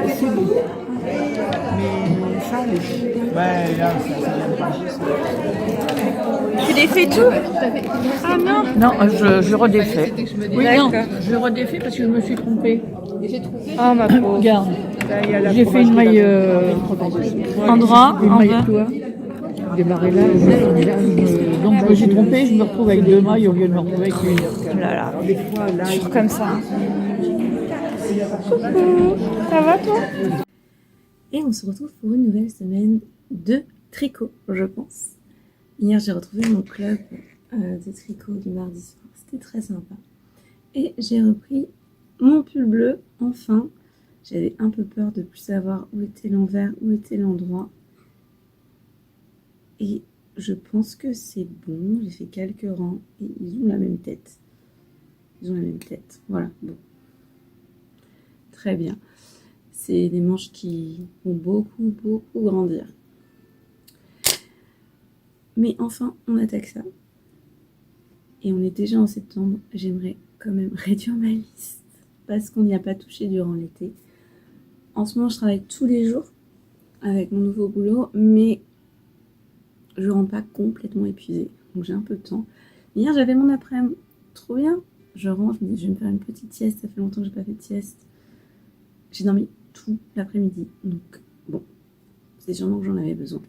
c'est bon. Mais ça allait. Ouais, là, ça vient pas. Tu les fais tout? Ah non. Non, je redéfais. Oui, non, D'accord. je redéfais parce que je me suis trompée. Oh ma pauvre. Regarde, j'ai fait une maille Endroit, une en maille bas. à toi. Démarrer là, donc je me suis trompée, je me retrouve avec 2 mailles au lieu de me retrouver avec une. Oh là là. Toujours comme ça. Coucou. Ça va toi? Et on se retrouve pour une nouvelle semaine de tricot, je pense. Hier, j'ai retrouvé mon club de tricot du mardi soir. C'était très sympa. Et j'ai repris mon pull bleu, enfin. J'avais un peu peur de ne plus savoir où était l'envers, où était l'endroit. Et je pense que c'est bon. J'ai fait quelques rangs et ils ont la même tête. Ils ont la même tête. Voilà, bon. Très bien. C'est des manches qui vont beaucoup grandir. Mais enfin, on attaque ça. Et on est déjà en septembre. J'aimerais quand même réduire ma liste parce qu'on n'y a pas touché durant l'été. En ce moment, je travaille tous les jours avec mon nouveau boulot, mais je rentre pas complètement épuisée. Donc j'ai un peu de temps. Hier, j'avais mon après-midi. Trop bien. Je rentre, je me dis, je vais me faire une petite sieste. Ça fait longtemps que j'ai pas fait de sieste. J'ai dormi tout l'après-midi. Donc, bon, c'est sûrement que j'en avais besoin.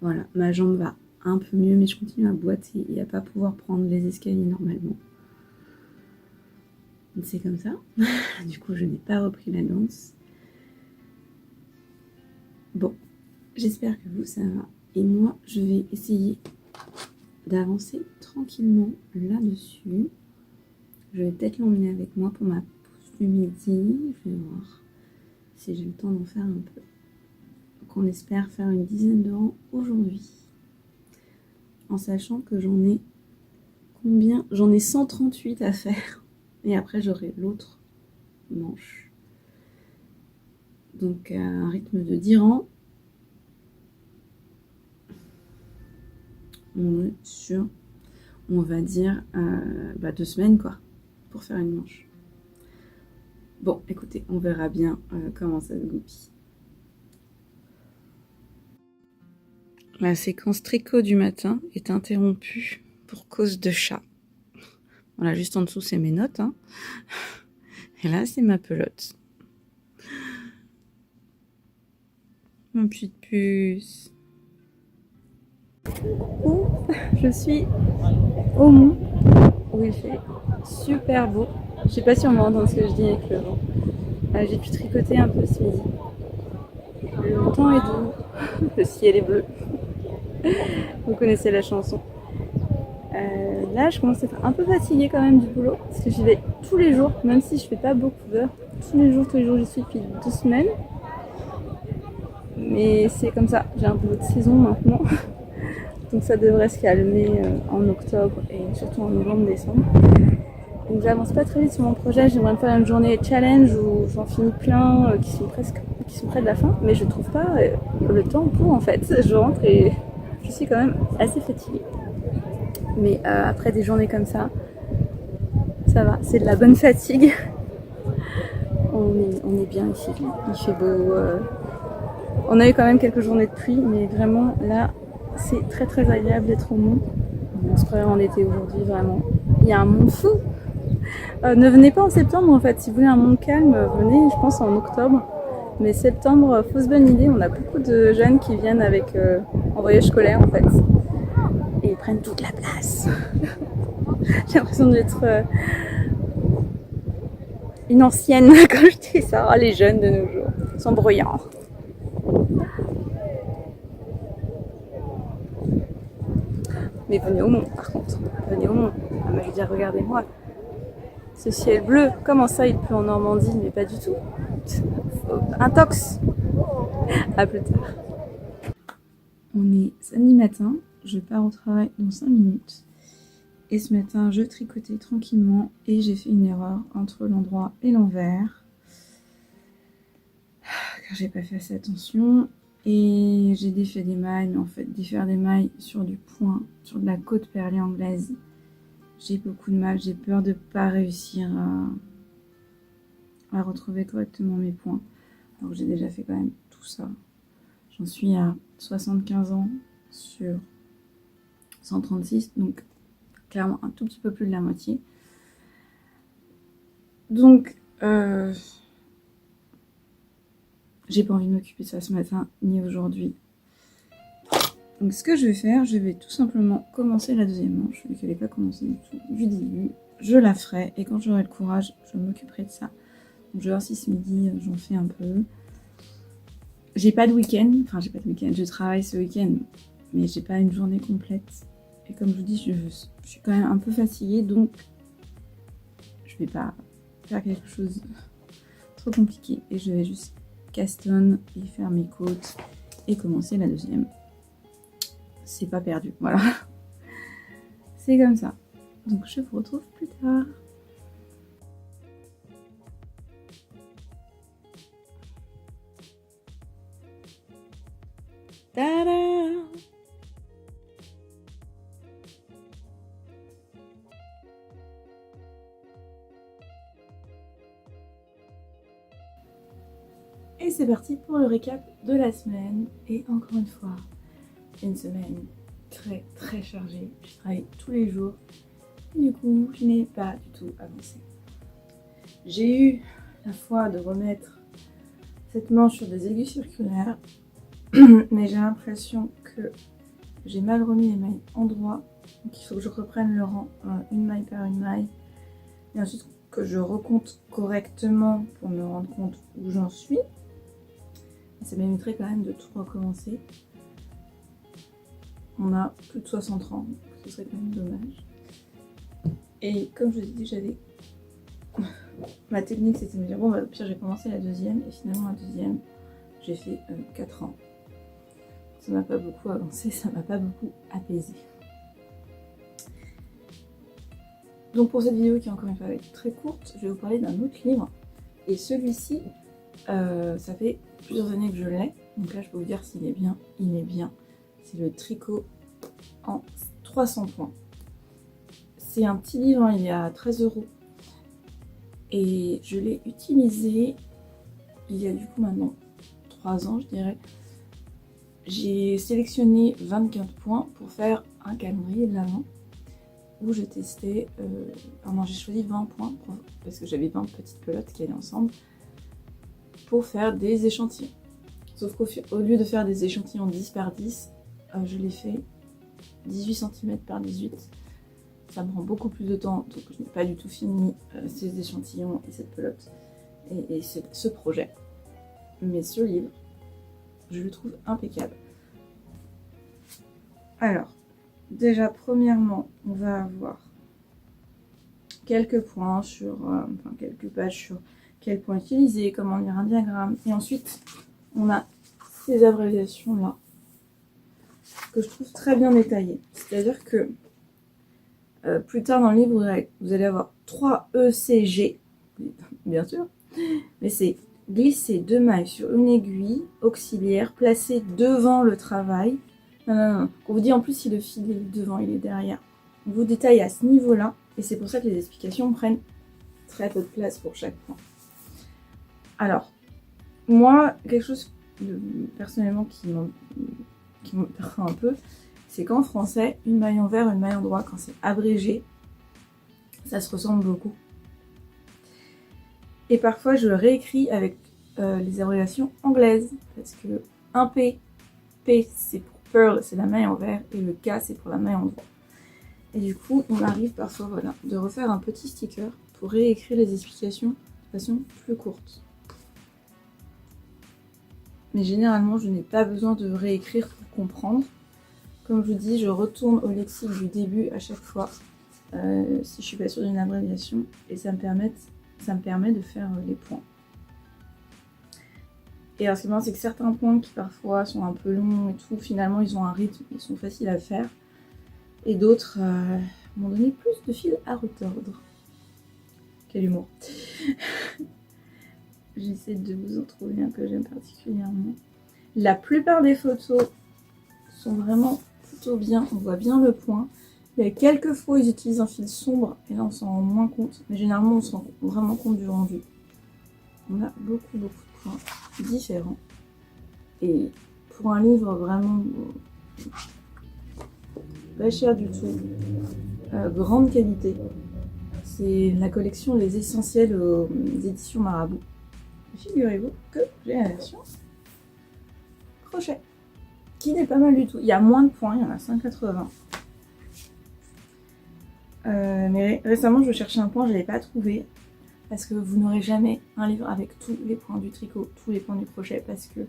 Voilà, ma jambe va un peu mieux, mais je continue à boiter et à pas pouvoir prendre les escaliers normalement. C'est comme ça. Du coup, je n'ai pas repris la danse. Bon, j'espère que vous, ça va. Et moi, je vais essayer d'avancer tranquillement là-dessus. Je vais peut-être l'emmener avec moi pour ma pause du midi. Je vais voir si j'ai le temps d'en faire un peu. Donc, on espère faire une dizaine de rangs aujourd'hui. En sachant que j'en ai combien? J'en ai 138 à faire. Et après, j'aurai l'autre manche. Donc, à un rythme de 10 rangs. On est sur, on va dire, 2 semaines, quoi, pour faire une manche. Bon, écoutez, on verra bien comment ça se goupille. La séquence tricot du matin est interrompue pour cause de chat. Voilà, juste en dessous, c'est mes notes. Hein. Et là, c'est ma pelote. Mon petite puce. Coucou, je suis au Mont, où il fait super beau. Je sais pas si on va entendre ce que je dis avec le vent. J'ai pu tricoter un peu ce midi. Le temps est doux, le ciel est bleu. Vous connaissez la chanson. Là, je commence à être un peu fatiguée quand même du boulot, parce que j'y vais tous les jours, même si je fais pas beaucoup d'heures. Tous les jours, j'y suis depuis 2 semaines. Mais c'est comme ça, j'ai un boulot de saison maintenant. Donc ça devrait se calmer en octobre et surtout en novembre, décembre. Donc j'avance pas très vite sur mon projet, j'aimerais me faire une journée challenge où j'en finis plein qui sont près de la fin, mais je trouve pas le temps pour en fait. Je rentre et je suis quand même assez fatiguée. Mais après des journées comme ça va, c'est de la bonne fatigue. On est bien ici, il fait beau. On a eu quand même quelques journées de pluie, mais vraiment là c'est très agréable d'être au Mont. On se croirait en été aujourd'hui, vraiment. Il y a un mont fou. Ne venez pas en septembre en fait, si vous voulez un mont calme, venez je pense en octobre. Mais septembre, fausse bonne idée, on a beaucoup de jeunes qui viennent avec en voyage scolaire en fait. Et ils prennent toute la place. J'ai l'impression d'être une ancienne quand je dis ça. Oh, les jeunes de nos jours sont bruyants. Mais venez au Mont par contre, venez au Mont. Ah, mais je veux dire, regardez-moi. Ce ciel bleu, comment ça il pleut en Normandie? Mais pas du tout. Intox. À plus tard. On est samedi matin, je pars au travail dans 5 minutes. Et ce matin, je tricotais tranquillement et j'ai fait une erreur entre l'endroit et l'envers. Car j'ai pas fait assez attention. Et j'ai défait des mailles, mais en fait, défaire des mailles sur du point, sur de la côte perlée anglaise, j'ai beaucoup de mal, j'ai peur de pas réussir à retrouver correctement mes points. Alors j'ai déjà fait quand même tout ça. J'en suis à 75 ans sur 136, donc clairement un tout petit peu plus de la moitié. Donc, j'ai pas envie de m'occuper de ça ce matin ni aujourd'hui. Donc ce que je vais faire, je vais tout simplement commencer la deuxième manche, vu qu'elle n'est pas commencée du tout du début. Je la ferai et quand j'aurai le courage, je m'occuperai de ça. Donc je vais voir si ce midi j'en fais un peu. J'ai pas de week-end, enfin j'ai pas de week-end, je travaille ce week-end, mais j'ai pas une journée complète. Et comme je vous dis, je suis quand même un peu fatiguée, donc je vais pas faire quelque chose de trop compliqué. Et je vais juste caston et faire mes côtes et commencer la deuxième. C'est pas perdu, voilà. C'est comme ça. Donc je vous retrouve plus tard. Tada! Et c'est parti pour le récap de la semaine. Et encore une semaine très très chargée. Je travaille tous les jours. Et du coup, je n'ai pas du tout avancé. J'ai eu la foi de remettre cette manche sur des aiguilles circulaires. Mais j'ai l'impression que j'ai mal remis les mailles endroit. Donc il faut que je reprenne le rang une maille par une maille. Et ensuite que je recompte correctement pour me rendre compte où j'en suis. Ça m'éviterait quand même de tout recommencer. On a plus de 60 ans, donc ce serait quand même dommage. Et comme je vous ai dit, j'avais... Ma technique c'était de me dire, bon bah, au pire j'ai commencé la deuxième, et finalement la deuxième, j'ai fait 4 ans. Ça m'a pas beaucoup avancé, ça m'a pas beaucoup apaisé. Donc pour cette vidéo qui encore une fois va être très courte, je vais vous parler d'un autre livre. Et celui-ci, ça fait plusieurs années que je l'ai. Donc là je peux vous dire s'il est bien, il est bien. C'est le Tricot en 300 points. C'est un petit livre, hein, il est à 13 €. Et je l'ai utilisé il y a du coup maintenant 3 ans je dirais. J'ai sélectionné 24 points pour faire un calendrier de l'Avent où je testais, j'ai choisi 20 points parce que j'avais 20 petites pelotes qui allaient ensemble pour faire des échantillons. Sauf qu'au lieu de faire des échantillons 10 par 10, je l'ai fait 18 cm par 18. Ça me prend beaucoup plus de temps, donc je n'ai pas du tout fini ces échantillons et cette pelote et ce projet. Mais ce livre, je le trouve impeccable. Alors, déjà premièrement, on va avoir quelques points sur, quelques pages sur quel point utiliser, comment lire un diagramme. Et ensuite, on a ces abréviations là que je trouve très bien détaillées. C'est-à-dire que plus tard dans le livre, vous allez avoir 3 ECG, bien sûr, mais c'est glisser 2 mailles sur une aiguille auxiliaire placée devant le travail. Non. On vous dit en plus si le fil est devant, il est derrière. On vous détaille à ce niveau-là, et c'est pour ça que les explications prennent très peu de place pour chaque point. Alors, moi, quelque chose personnellement qui me perd un peu, c'est qu'en français, une maille envers, une maille endroit, quand c'est abrégé, ça se ressemble beaucoup. Et parfois, je réécris avec les abréviations anglaises, parce que un P c'est pour Pearl, c'est la maille envers, et le K c'est pour la maille endroit. Et du coup, on arrive parfois de refaire un petit sticker pour réécrire les explications de façon plus courte. Mais généralement, je n'ai pas besoin de réécrire pour comprendre. Comme je vous dis, je retourne au lexique du début à chaque fois, si je suis pas sûre d'une abréviation, et ça me permet de faire les points. Et alors ce qui est marrant, c'est que certains points qui parfois sont un peu longs et tout, finalement ils ont un rythme, ils sont faciles à faire. Et d'autres m'ont donné plus de fil à retordre. Quel humour. J'essaie de vous en trouver un que j'aime particulièrement. La plupart des photos sont vraiment plutôt bien, on voit bien le point. Il y a quelques fois ils utilisent un fil sombre et là on s'en rend moins compte. Mais généralement on se rend vraiment compte du rendu. on a beaucoup de points différents. Et pour un livre vraiment pas cher du tout, grande qualité, c'est la collection Les Essentiels aux éditions Marabout. Figurez-vous que j'ai la version crochet, qui n'est pas mal du tout. Il y a moins de points, il y en a 180. Mais récemment, je cherchais un point, je ne l'ai pas trouvé. Parce que vous n'aurez jamais un livre avec tous les points du tricot, tous les points du crochet, parce que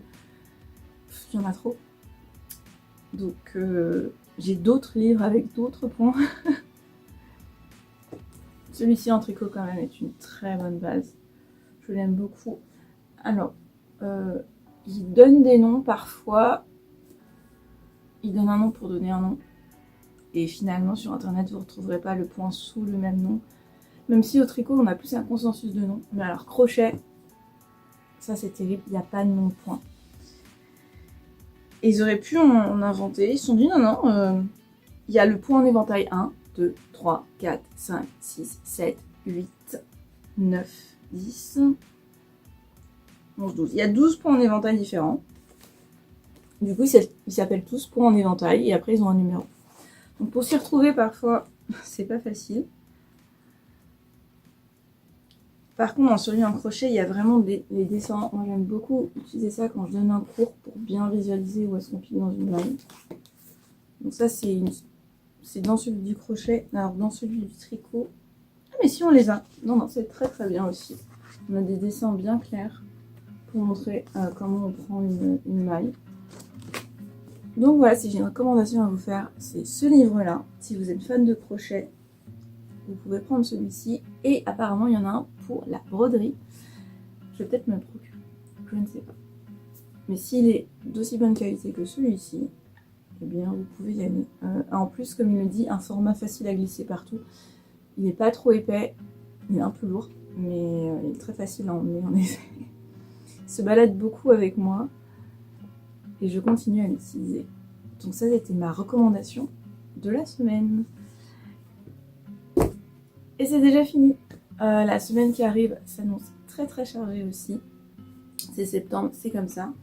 il y en a trop. Donc j'ai d'autres livres avec d'autres points. Celui-ci en tricot quand même est une très bonne base. Je l'aime beaucoup. Alors, il donne des noms parfois. Il donne un nom pour donner un nom. Et finalement sur internet vous ne retrouverez pas le point sous le même nom. Même si au tricot on a plus un consensus de nom. Mais alors crochet, ça c'est terrible, il n'y a pas de nom de point. Et ils auraient pu en inventer. Ils se sont dit non, il y a le point en éventail 1, 2, 3, 4, 5, 6, 7, 8, 9, 10, 11, 12. Il y a 12 points en éventail différents. Du coup, ils s'appellent tous points en éventail et après ils ont un numéro. Donc pour s'y retrouver parfois, c'est pas facile. Par contre, dans celui en crochet, il y a vraiment les dessins. Moi, j'aime beaucoup utiliser ça quand je donne un cours pour bien visualiser où est-ce qu'on pique dans une maille. Donc ça, c'est dans celui du crochet. Alors, dans celui du tricot... Ah, mais si, on les a. Non, c'est très très bien aussi. On a des dessins bien clairs pour montrer comment on prend une maille. Donc voilà, si j'ai une recommandation à vous faire, c'est ce livre-là. Si vous êtes fan de crochet, vous pouvez prendre celui-ci. Et apparemment, il y en a un pour la broderie. Je vais peut-être me le procurer. Je ne sais pas. Mais s'il est d'aussi bonne qualité que celui-ci, eh bien, vous pouvez y aller. En plus, comme il me dit, un format facile à glisser partout. Il n'est pas trop épais. Il est un peu lourd, mais il est très facile à emmener, en effet. Il se balade beaucoup avec moi. Et je continue à l'utiliser. Donc ça, c'était ma recommandation de la semaine. Et c'est déjà fini. La semaine qui arrive s'annonce très très chargée aussi. C'est septembre, c'est comme ça.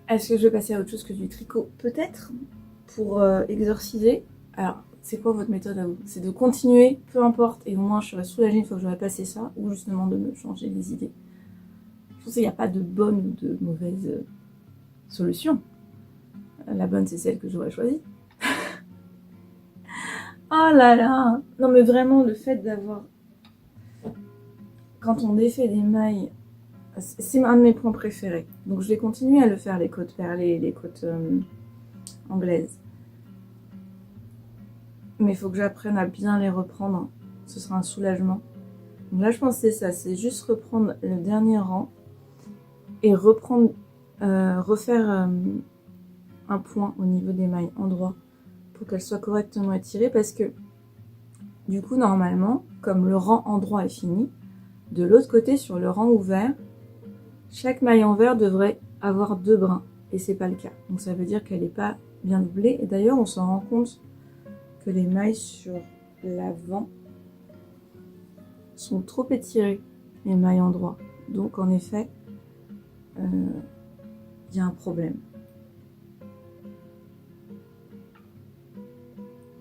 Est-ce que je vais passer à autre chose que du tricot? Peut-être. Pour exorciser. Alors, c'est quoi votre méthode à vous? C'est de continuer, peu importe, et au moins je serai soulagée une fois que j'aurai passé ça, ou justement de me changer les idées. Je pense qu'il n'y a pas de bonne ou de mauvaise solution. La bonne, c'est celle que j'aurais choisie. Oh là là! Non mais vraiment, le fait d'avoir... Quand on défait des mailles, c'est un de mes points préférés. Donc je vais continuer à le faire, les côtes perlées, les côtes anglaises. Mais il faut que j'apprenne à bien les reprendre. Ce sera un soulagement. Donc là, je pense que c'est ça. C'est juste reprendre le dernier rang et reprendre, refaire un point au niveau des mailles endroit pour qu'elles soient correctement étirées. Parce que du coup, normalement, comme le rang endroit est fini, de l'autre côté, sur le rang ouvert, chaque maille envers devrait avoir 2 brins. Et c'est pas le cas. Donc ça veut dire qu'elle n'est pas bien doublée. Et d'ailleurs, on s'en rend compte que les mailles sur l'avant sont trop étirées, les mailles endroit. Donc en effet, y a un problème.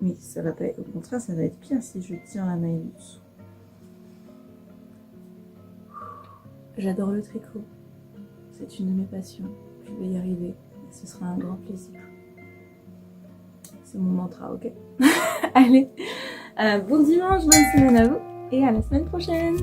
Mais ça va pas être, au contraire, ça va être pire si je tire la maille du dessous. J'adore le tricot. C'est une de mes passions. Je vais y arriver. Et ce sera un grand plaisir. C'est mon mantra, ok? Allez, bon dimanche, bonne semaine à vous et à la semaine prochaine!